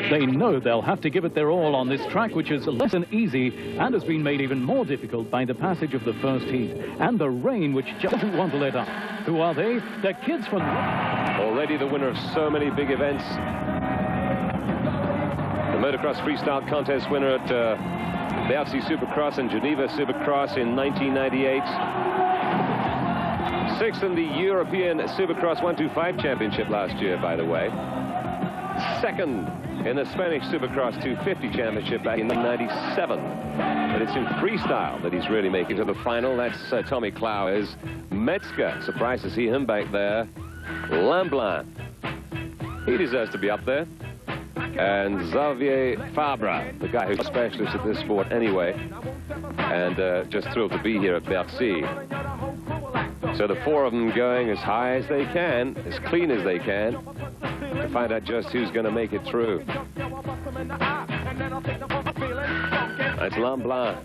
They know they'll have to give it their all on this track, which is less than easy and has been made even more difficult by the passage of the first heat and the rain, which just doesn't want to let up. Who are they? They're kids from... Already the winner of so many big events. The motocross freestyle contest winner at Bercy Supercross and Geneva Supercross in 1998. Sixth in the European Supercross 125 Championship last year, by the way. Second in the Spanish Supercross 250 Championship back in 1997. But it's in freestyle that he's really making to the final. That's Tommy Clowes. Metzger, surprised to see him back there. Lamblin, he deserves to be up there. And Xavier Fabre, the guy who's a specialist at this sport anyway. And just thrilled to be here at Bercy. So the four of them going as high as they can, as clean as they can, to find out just who's going to make it through. That's Lamblin.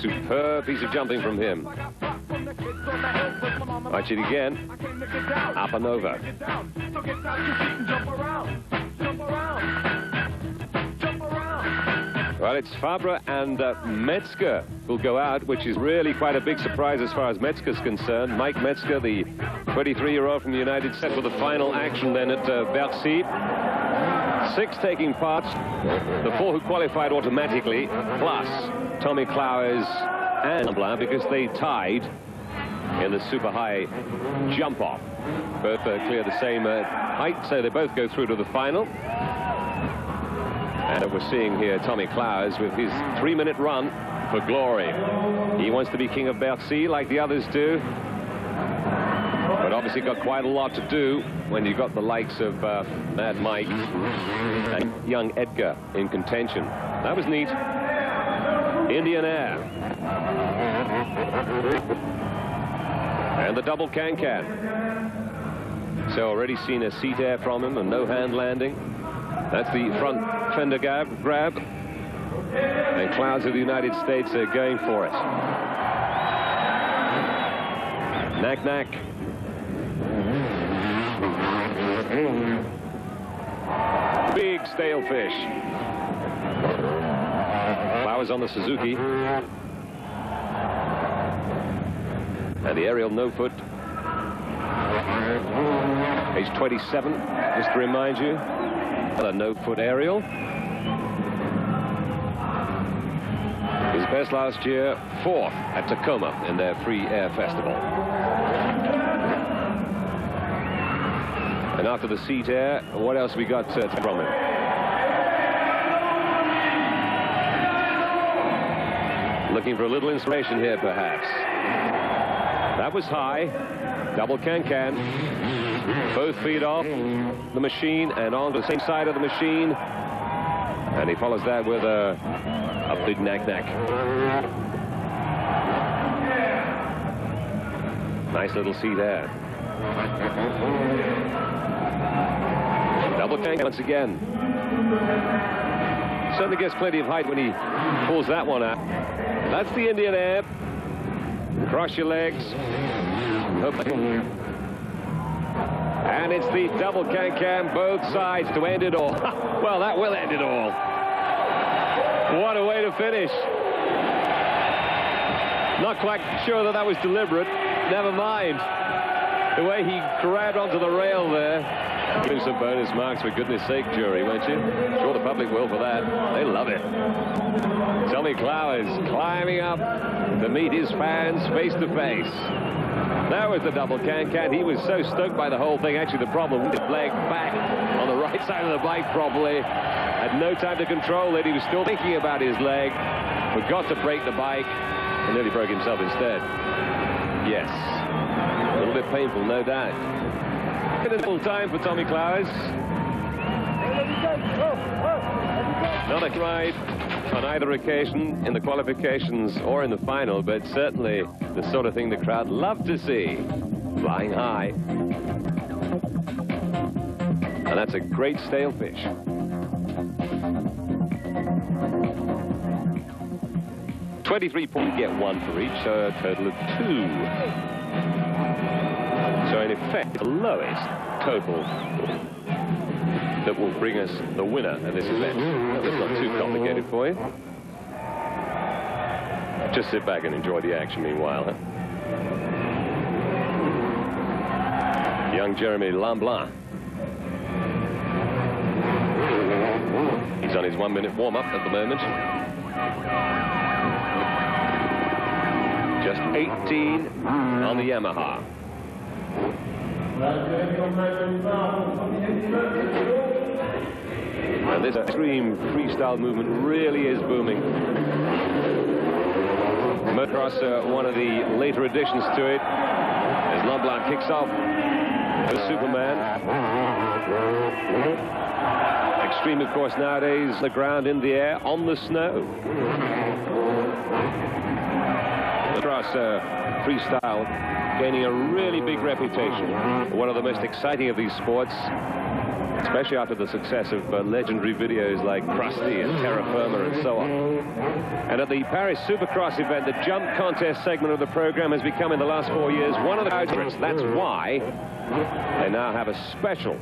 Superb piece of jumping from him. Watch it again. Up and over. Well, it's Fabre and Metzger who'll go out, which is really quite a big surprise as far as Metzger's concerned. Mike Metzger, the 23-year-old from the United States, with the final action then at Bercy. 6 taking part, the 4 who qualified automatically, plus Tommy Clowes and Lamblin, because they tied in the super high jump off. Both clear the same height, so they both go through to the final. And we're seeing here Tommy Clowes with his 3-minute run for glory. He wants to be king of Bercy like the others do. But obviously got quite a lot to do when you've got the likes of Mad Mike and young Edgar in contention. That was neat. Indian Air. And the double can-can. So already seen a seat air from him and no hand landing. That's the front fender grab. And Clowes of the United States are going for it. Knack. Big stale fish. Clowes on the Suzuki. And the aerial no foot. Age 27, just to remind you. Another no-foot aerial. His best last year, 4th at Tacoma in their free air festival. And after the seat air, what else we got from him? Looking for a little inspiration here, perhaps. That was high. Double can-can. Both feet off the machine and onto the same side of the machine. And he follows that with a big knack. Nice little seat there. Double can once again. Certainly gets plenty of height when he pulls that one out. That's the Indian Air. Cross your legs. And it's the double can-can, both sides to end it all. Well, that will end it all. What a way to finish. Not quite sure that was deliberate. Never mind. The way he grabbed onto the rail there. Give some bonus marks, for goodness sake, jury, won't you? Sure the public will for that. They love it. Tommy Clowes climbing up to meet his fans face to face. That was the double can-can. He was so stoked by the whole thing. Actually, the problem with his leg back on the right side of the bike probably. Had no time to control it. He was still thinking about his leg. Forgot to brake the bike and nearly broke himself instead. Yes. A little bit painful, no doubt. A full time for Tommy Clowes. Not a ride on either occasion in the qualifications or in the final, but certainly the sort of thing the crowd love to see. Flying high. And that's a great stale fish. $23 points, get 1 for each, so a total of 2. So in effect, the lowest total that will bring us the winner of this event. That's not too complicated for you. Just sit back and enjoy the action meanwhile. Huh? Young Jeremy Lamblin. He's on his 1 minute warm-up at the moment. Just 18 on the Yamaha. And this extreme freestyle movement really is booming. Motocross, one of the later additions to it, as Lamblin kicks off the Superman. Extreme, of course, nowadays, the ground, in the air, on the snow. Motocross freestyle gaining a really big reputation. One of the most exciting of these sports, especially after the success of legendary videos like Krusty and Terra Firma and so on. And at the Paris Supercross event, the jump contest segment of the program has become, in the last 4 years, one of the favorites. That's why they now have a special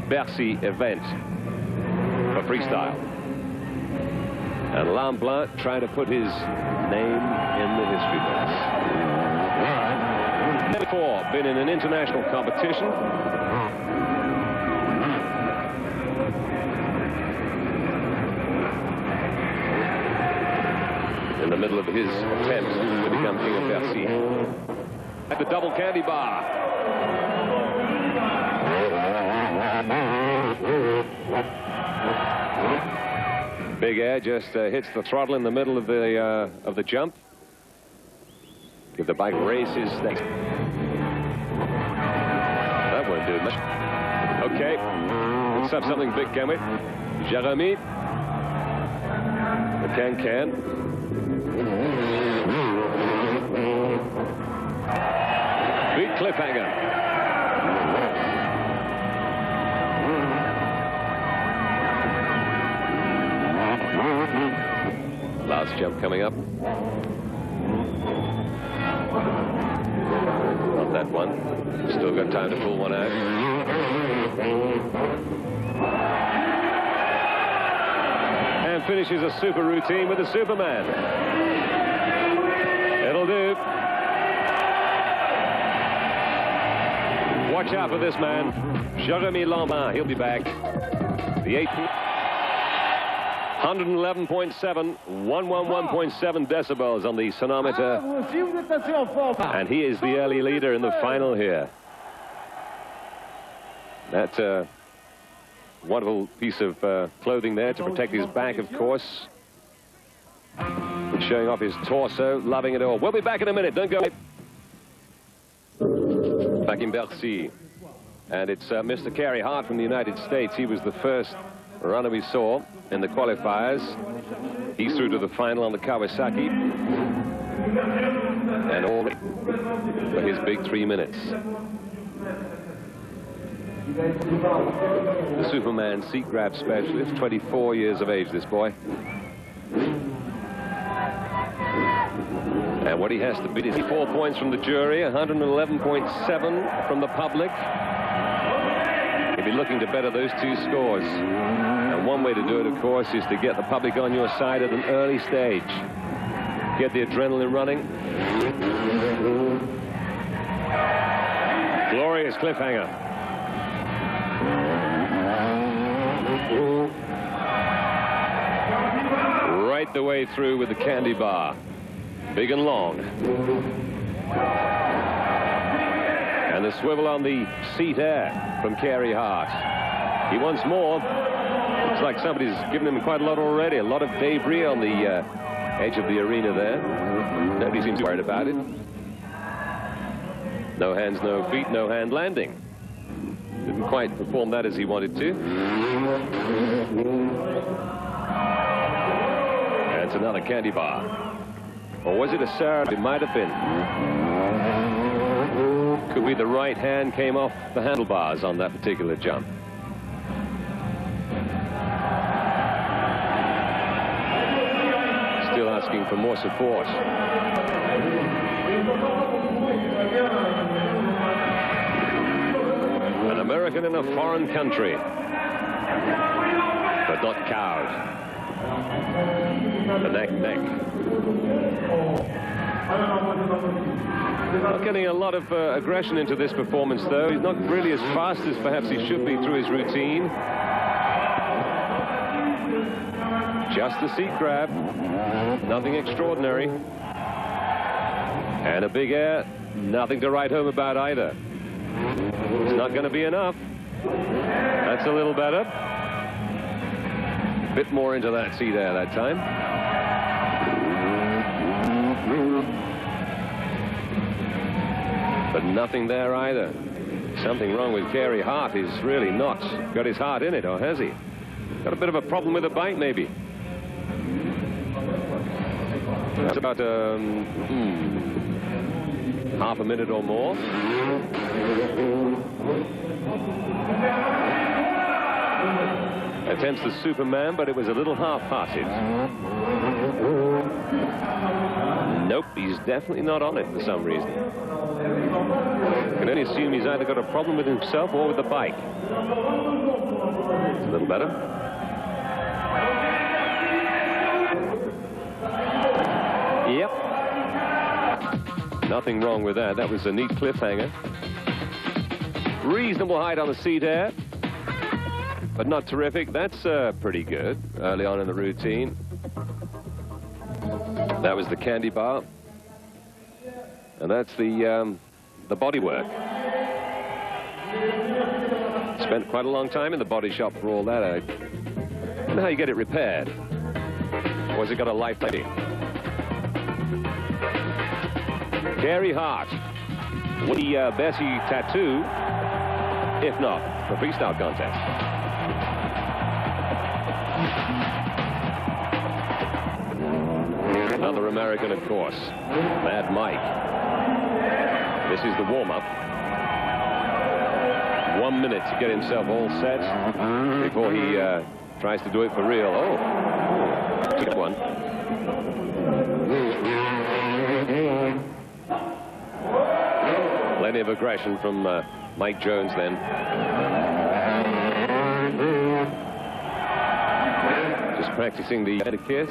Bercy event for freestyle. And Lamblin trying to put his name in the history books. Never before been in an international competition. In the middle of his attempt to become King of Bercy. At the double candy bar. Big Air just hits the throttle in the middle of the jump. Give the bike races next. That won't do much. Okay, let's have something big, can we? Jeremy. The can. Big cliffhanger. Last jump coming up. Not that one. Still got time to pull one out. And finishes a super routine with the Superman. It'll do. Watch out for this man, Jeremy Lamblin. He'll be back. The 8th. 111.7, 111.7 decibels on the sonometer. And he is the early leader in the final here. That's a wonderful piece of clothing there to protect his back, of course. And showing off his torso, loving it all. We'll be back in a minute. Don't go. Back in Bercy. And it's Mr. Carey Hart from the United States. He was the first runner we saw in the qualifiers. He's through to the final on the Kawasaki. And all for his big 3 minutes. The Superman seat grab specialist, 24 years of age, this boy. And what he has to beat is 4 points from the jury, 111.7 from the public. He'll be looking to better those two scores. And one way to do it, of course, is to get the public on your side at an early stage. Get the adrenaline running. Glorious cliffhanger. Right the way through with the candy bar. Big and long. And the swivel on the seat air from Carey Hart. He wants more. Looks like somebody's given him quite a lot already. A lot of debris on the edge of the arena there. Nobody seems worried about it. No hands, no feet, no hand landing. Didn't quite perform that as he wanted to. That's another candy bar. Or was it a Sarah? It might have been. Could be the right hand came off the handlebars on that particular jump. Still asking for more support. And a American in a foreign country, but not cowed. The neck. Not getting a lot of aggression into this performance, though. He's not really as fast as perhaps he should be through his routine. Just a seat grab, nothing extraordinary. And a big air, nothing to write home about either. It's not going to be enough. That's a little better. A bit more into that seat air that time. But nothing there either. Something wrong with Carey Hart. He's really not got his heart in it, or has he? Got a bit of a problem with the bike, maybe. That's about half a minute or more. Attempts the Superman, but it was a little half-hearted. Nope, he's definitely not on it for some reason. Can only assume he's either got a problem with himself or with the bike. It's a little better. Yep. Nothing wrong with that. That was a neat cliffhanger. Reasonable height on the seat air, but not terrific. That's pretty good early on in the routine. That was the candy bar. And that's the body work. Spent quite a long time in the body shop for all that. I don't know how you get it repaired. Or has it got a lifetime? Carey Hart. The Bessie tattoo, if not the freestyle contest. Another American, of course, Mad Mike. This is the warm-up. 1 minute to get himself all set before he tries to do it for real. Oh, good one. Plenty of aggression from Mike Jones then. Just practicing the kiss.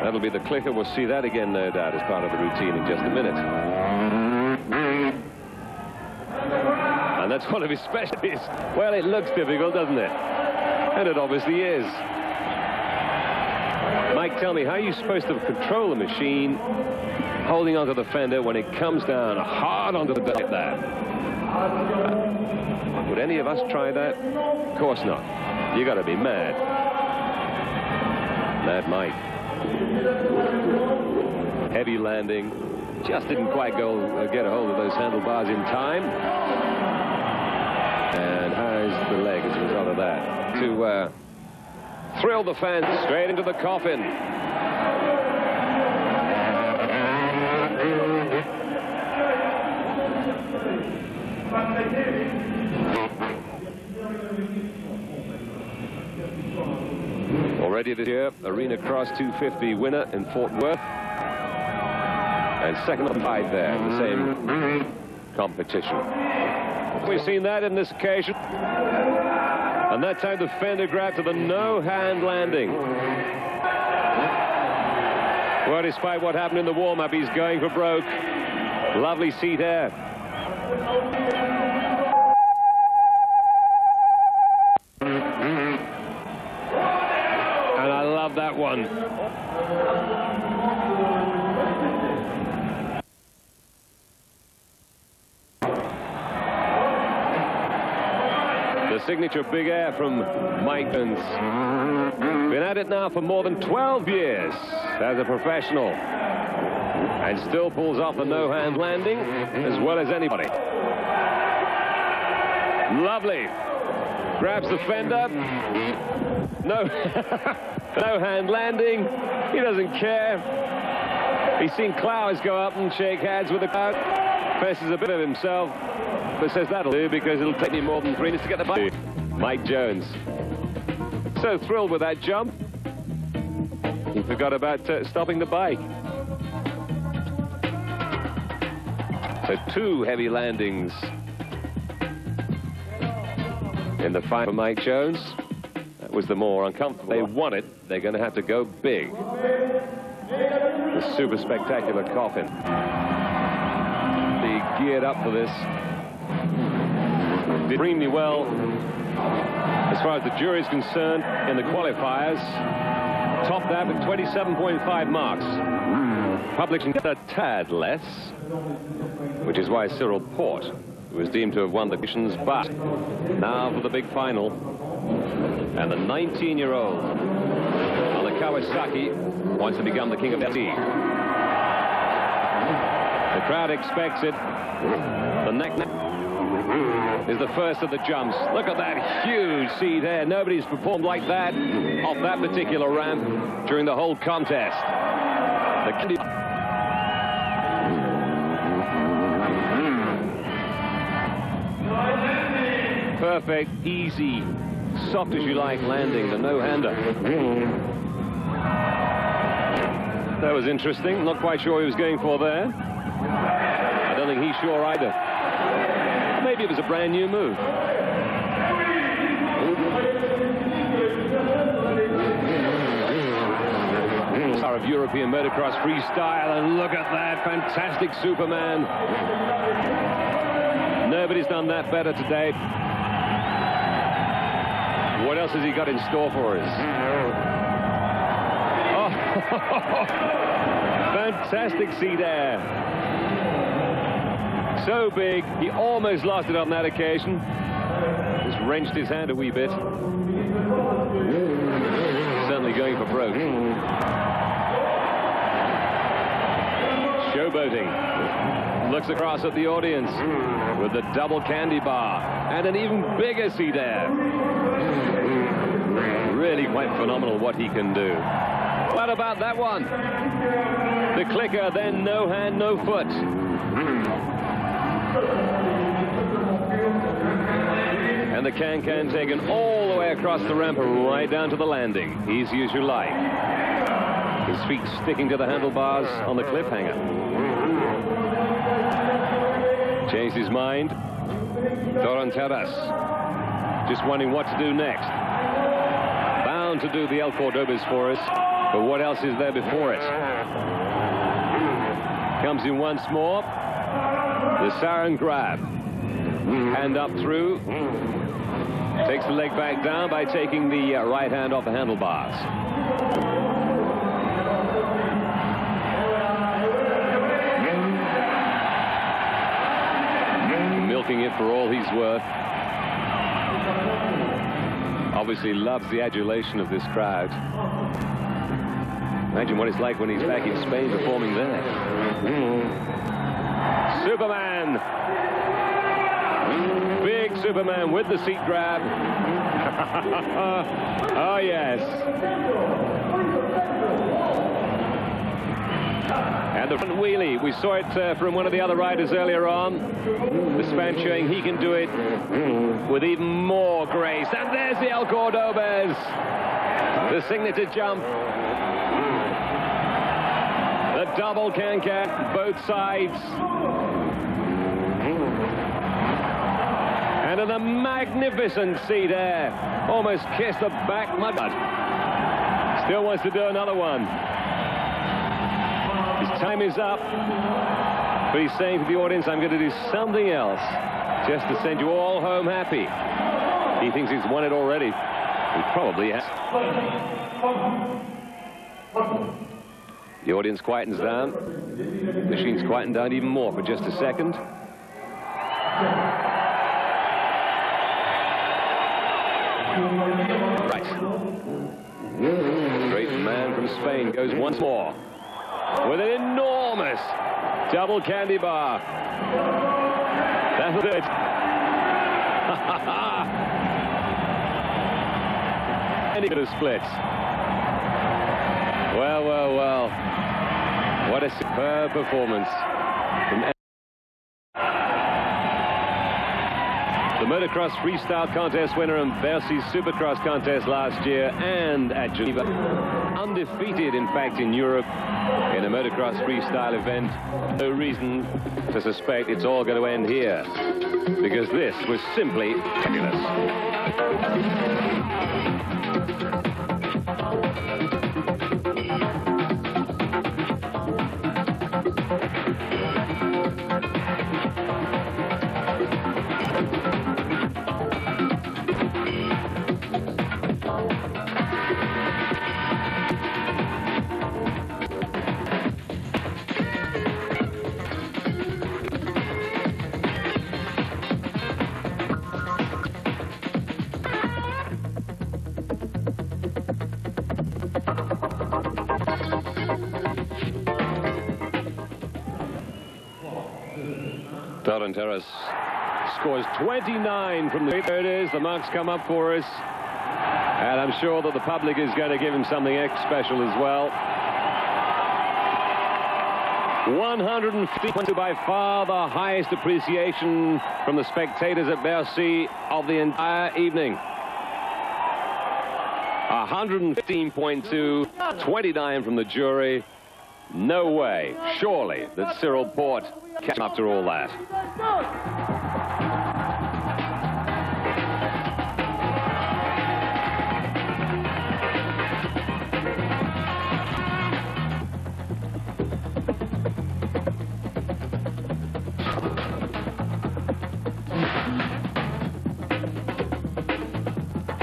That'll be the clicker. We'll see that again, no doubt, as part of the routine in just a minute. And that's one of his specialties. Well, it looks difficult, doesn't it? And it obviously is. Mike, tell me, how are you supposed to control the machine holding onto the fender when it comes down hard onto the deck there? Would any of us try that? Of course not. You got to be mad. Mad Mike. Heavy landing. Just didn't quite get a hold of those handlebars in time. And how's the leg as a result of that? To thrill the fans straight into the coffin. Already this year, Arena Cross 250 winner in Fort Worth. And second on 5 there in the same competition. We've seen that in this occasion. And that time the fender grab to the no-hand landing. Well, despite what happened in the warm-up, he's going for broke. Lovely seat air. And I love that one. The signature big air from Mike Jones. Been at it now for more than 12 years as a professional. And still pulls off the no-hand landing as well as anybody. Lovely. Grabs the fender. No, no hand landing. He doesn't care. He's seen Clowes go up and shake hands with the crowd. Fesses a bit of himself, but says that'll do because it'll take me more than 3 minutes to get the bike. Mike Jones. So thrilled with that jump. He forgot about stopping the bike. So 2 heavy landings in the fight for Mike Jones. That was the more uncomfortable. They won it. They're going to have to go big. The super spectacular coffin. Be geared up for this. Did extremely well as far as the jury is concerned in the qualifiers. Topped that with 27.5 marks. Publishing a tad less, which is why Cyril Port was deemed to have won the missions. But now for the big final. And the 19-year-old on the Kawasaki wants to become the king of the sea. The crowd expects it. The neck is the first of the jumps. Look at that huge sea there. Nobody's performed like that off that particular ramp during the whole contest. Perfect, easy, soft as you like landing, the no-hander. That was interesting. Not quite sure what he was going for there. I don't think he's sure either. Maybe it was a brand new move. Star of European motocross freestyle, and look at that fantastic Superman. Nobody's done that better today. What else has he got in store for us? Oh, fantastic seat air. So big, he almost lost it on that occasion. Just wrenched his hand a wee bit. Certainly going for broke. Showboating. Looks across at the audience with the double candy bar and an even bigger seat air. Really quite phenomenal what he can do. What about that one? The clicker, then no hand, no foot. And the can-can taken all the way across the ramp right down to the landing. Easy as you like. His feet sticking to the handlebars on the cliffhanger. Changed his mind. Toronteras just wondering what to do next. Bound to do the El Cordobas for us, but what else is there before it? Comes in once more. The Sarin grab. Hand up through. Takes the leg back down by taking the right hand off the handlebars. Milking it for all he's worth. Obviously loves the adulation of this crowd. Imagine what it's like when he's back in Spain performing there. Superman! Big Superman with the seat grab. Oh, yes. And the front wheelie. We saw it from one of the other riders earlier on. The span showing he can do it with even more grace. And there's the El Cordobas. The signature jump. The double can-can, both sides. And in a magnificent seat air. Almost kissed the back mud. Still wants to do another one. His time is up. But he's saying to the audience, I'm going to do something else. Just to send you all home happy. He thinks he's won it already. He probably has. The audience quietens down. The machine's quietened down even more for just a second. Right. Great man from Spain goes once more with an enormous double candy bar. That's it. And he could have split. Well, well, well. What a superb performance from the motocross freestyle contest winner and Bercy's Supercross contest last year and at Geneva. undefeated, in fact, in Europe in a motocross freestyle event. No reason to suspect it's all going to end here, because this was simply fabulous. Terrace scores 29 from the... There it is, the marks come up for us. And I'm sure that the public is going to give him something special as well. 150, by far the highest appreciation from the spectators at Bercy of the entire evening. 115.2, 29 from the jury. No way, surely, that Cyril Port can after all that.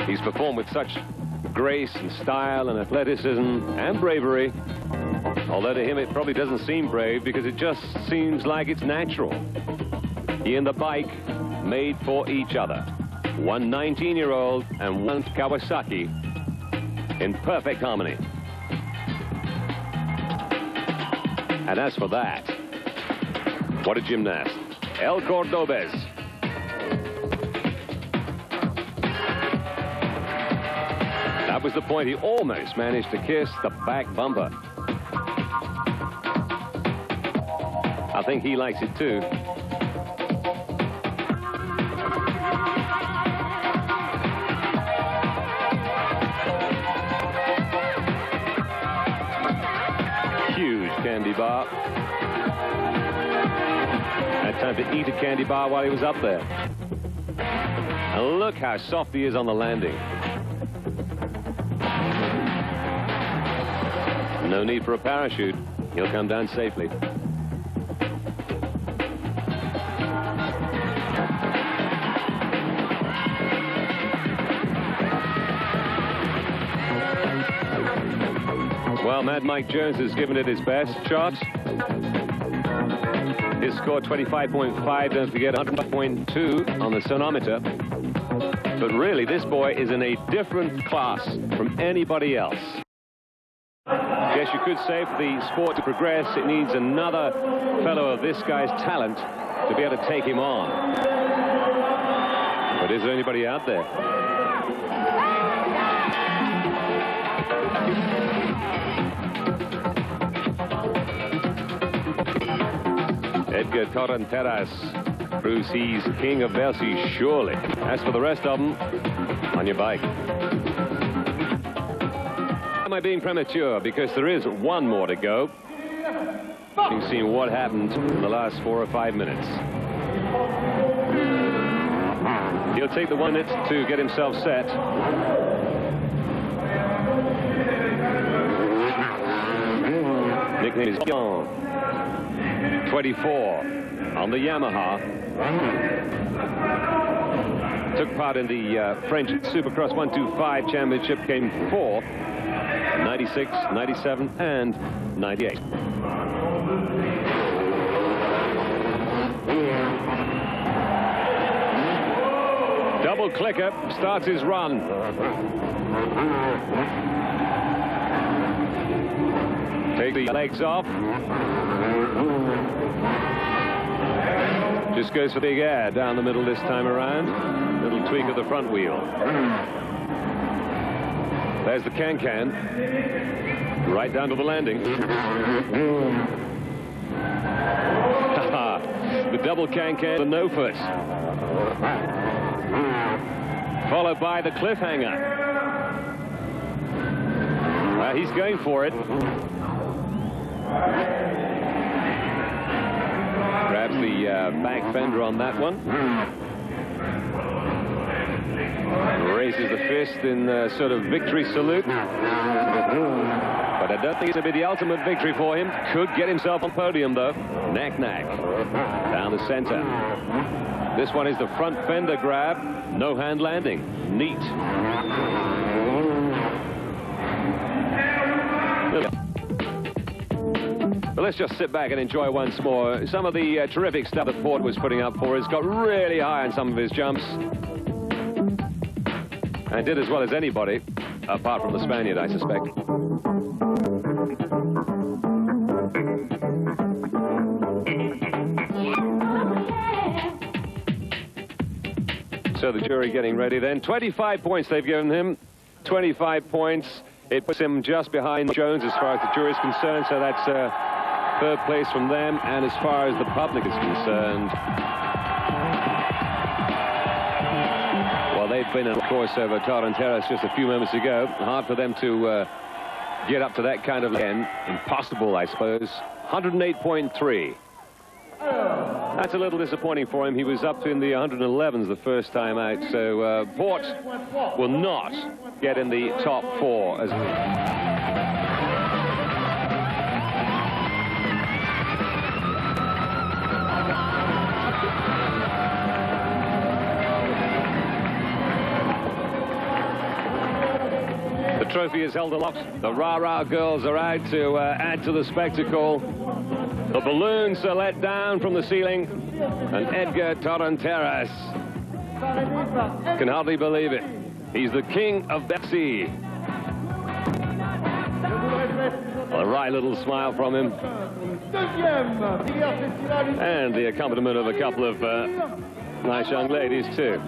He's performed with such grace and style and athleticism and bravery. Although to him it probably doesn't seem brave, because it just seems like it's natural. He and the bike made for each other. One 19-year-old and one Kawasaki in perfect harmony. And as for that, what a gymnast. El Cordobés. That was the point. He almost managed to kiss the back bumper. I think he likes it too. Huge candy bar. Had time to eat a candy bar while he was up there. And look how soft he is on the landing. No need for a parachute. He'll come down safely. Well, Mad Mike Jones has given it his best shot. His score 25.5, don't forget 100.2 on the sonometer. But really, this boy is in a different class from anybody else. Yes, you could say for the sport to progress, it needs another fellow of this guy's talent to be able to take him on. But is there anybody out there? Edgar Torrenteras proves he's king of Bercy, surely. As for the rest of them, on your bike. Am I being premature? Because there is one more to go. You've seen what happened in the last 4 or 5 minutes. He'll take the 1 minute to get himself set. Nickname is 24 on the Yamaha. Took part in the French Supercross 125 Championship, came 4th, 96, 97, and 98. Double clicker, starts his run. Take the legs off. Just goes for big air down the middle this time around. Little tweak of the front wheel. There's the can-can. Right down to the landing. The double can-can, the no-foot. Followed by the cliffhanger. He's going for it. Grabs the back fender on that one. Raises the fist in sort of victory salute. But I don't think it's going to be the ultimate victory for him. Could get himself on podium, though. Knack. Down the center. This one is the front fender grab. No hand landing. Neat. But let's just sit back and enjoy once more some of the terrific stuff that Port was putting up for us. Got really high on some of his jumps. And did as well as anybody, apart from the Spaniard, I suspect. So the jury getting ready then. 25 points they've given him. 25 points. It puts him just behind Jones as far as the jury is concerned. So that's third place from them. And as far as the public is concerned, well, they've been, of course, over Torrenteras just a few moments ago. Hard for them to get up to that kind of again. Impossible, I suppose. 108.3. That's a little disappointing for him. He was up in the 111s the first time out. So Port will not get in the top 4 as the trophy is held aloft. The rah-rah girls are out to add to the spectacle. The balloons are let down from the ceiling, and Edgar Torrenteras can hardly believe it. He's the king of the sea. A wry little smile from him. And the accompaniment of a couple of nice young ladies, too.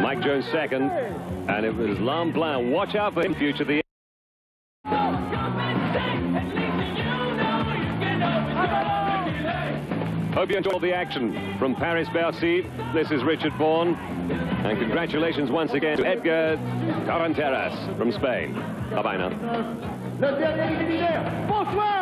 Mike Jones second, and it was Lamblin. Watch out for him, future. The Hope you enjoyed the action from Paris-Bercy. This is Richard Bourne. And congratulations once again to Edgar Torrenteras from Spain. Bye-bye now. Bonsoir!